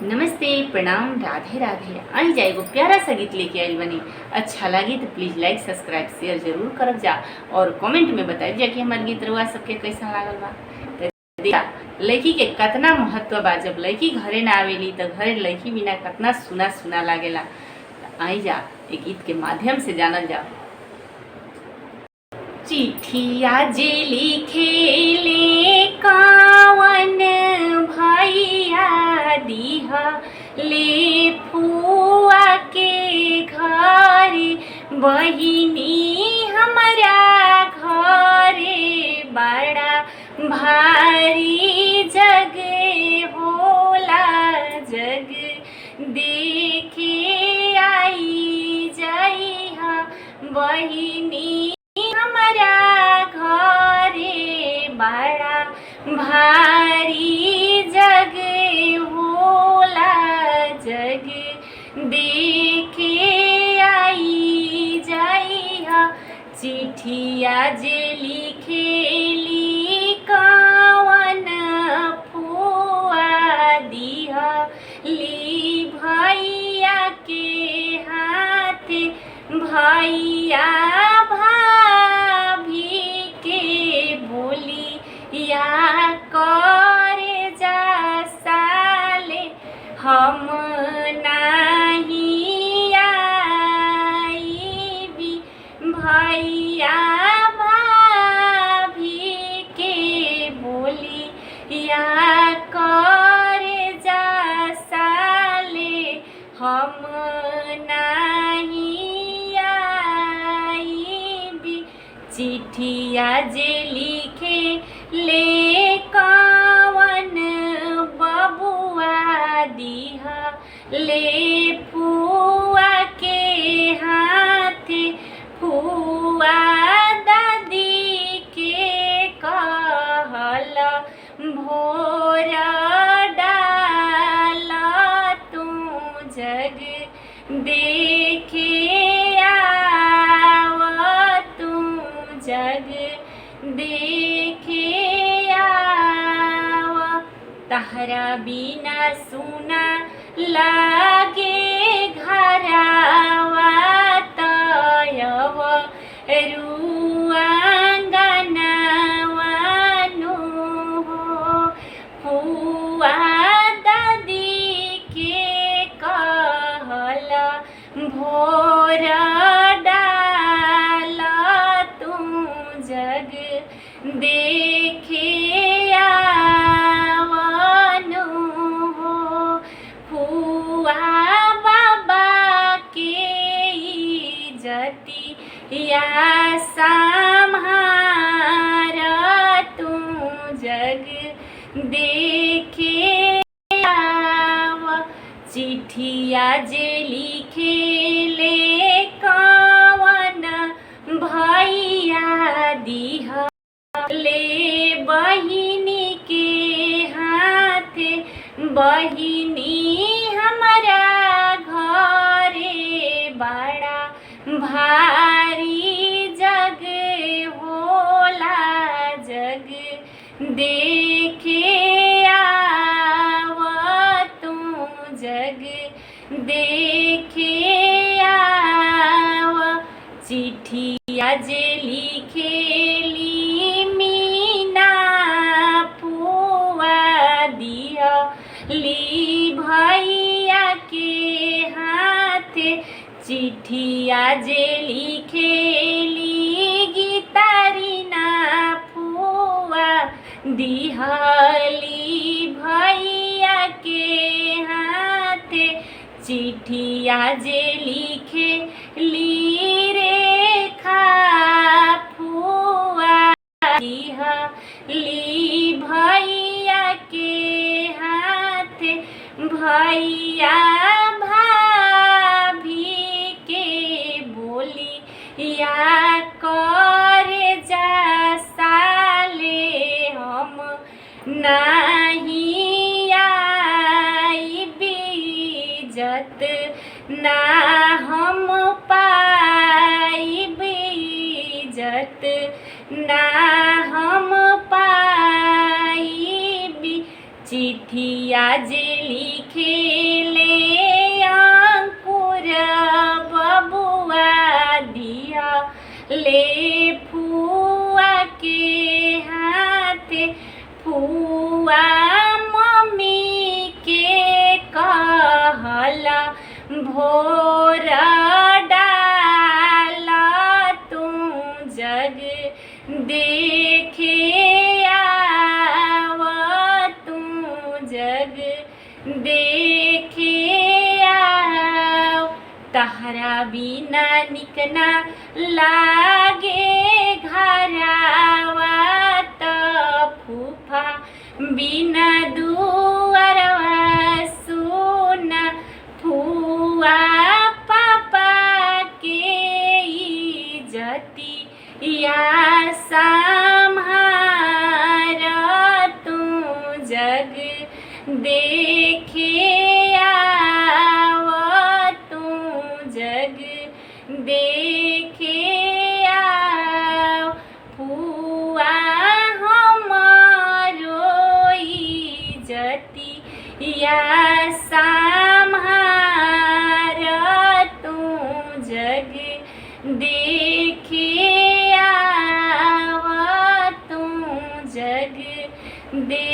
नमस्ते, प्रणाम, राधे राधे। आई जा एगो प्यारा सा गीत लेके आइल बनी। अच्छा लगी तो प्लीज़ लाइक सब्सक्राइब शेयर जरूर करब जा और कमेंट में बताइब जा कि हमार गीत रउआ सबके कैसा लागल बा। तो देखा लड़की के कितना महत्व बा। जब लड़की घरे ना आवेली तो घरे लड़की बिना कितना सुना सुना लागेला। तो आई जा एक गीत के माध्यम से जानल जा। चिट्ठिया जे लिखेले कावन भैया दिहा ले फुआ के घरे बहिनी हमारा घरे बड़ा भारी जग होला। जग देखे आई जइहा बहिनी हमारा घरे बड़ा भारी जग होला। जग देखे आई जइहा चिट्ठिया जे लिखेली कवन फुआ दिहा ली भैया के हाथे भैया भाभी के बोली या करे जा साले हम नहीं आईबी भैया भाभी के बोली या करे जा साले हम नहीं आईबी। चिट्ठिया जे लिखे ले कवन बबुआ दिहा ले फुआ के हाथे फुआ दादी के कहल भोर डाल तू जग देखे आव तू जग देखे आव। तहरा बिना सुना लागे घरवा तयव रुआंगनवा नु हो फुआ दादी के कहल भोर डाल तू जग देखे आवनु हो फुआ बाबा के इज्जतिया सम्हार तू जग देखे आव। चिट्ठिया जे लिखेले कवन भैया दिहा ले बहिनी के हाथे बहिनी हमारा घरे बड़ा भारी जग होला। जग देखे आव तू जग देखे आव। चिट्ठिया जे लिखेली मीना फुआ दिहा ली भैया के हाथे चिट्ठिया जे लिखेली गीतारीना फुआ दिहाली भैया के हाथे चिट्ठिया जे लिखे ली रेखा फुआ दिहाली भैया के हाथे भैया भाभी के बोली या करे जा साले हम नहीं आईबी इज्जत ना हम पाईबी इज्जत ना हम पाईबी चिट्ठिया जे लिखेले अंकुर बबुआ दिया ले फुआ के हाथे फुआ मम्मी के कहला भोर डाला तू जग देखे आव तू जग देखे आव तहरा बिना निकना लागे घरवा त फूफा बिना दुअरवा सुना फुआ पापा के इज्जती या सम्हार तू जग देखे आव तू जग देखे आव फुआ हमारो इज्जती या सम्हार तू जग देखे आव तू जग दे